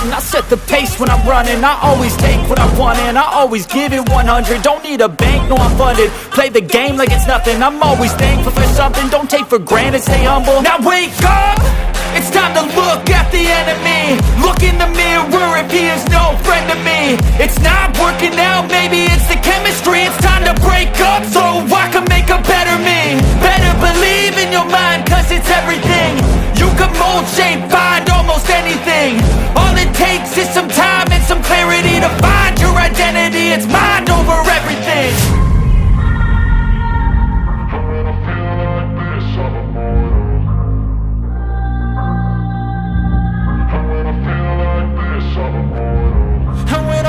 stunting. I set the pace when I'm running. I always take what I want and I always give it 100. Don't need a bank, no I'm funded. Play the game like it's nothing. I'm always thankful for something. Don't take for granted, stay humble. Now wake up! It's time to look at the enemy. Look in the mirror if he is no friend to me.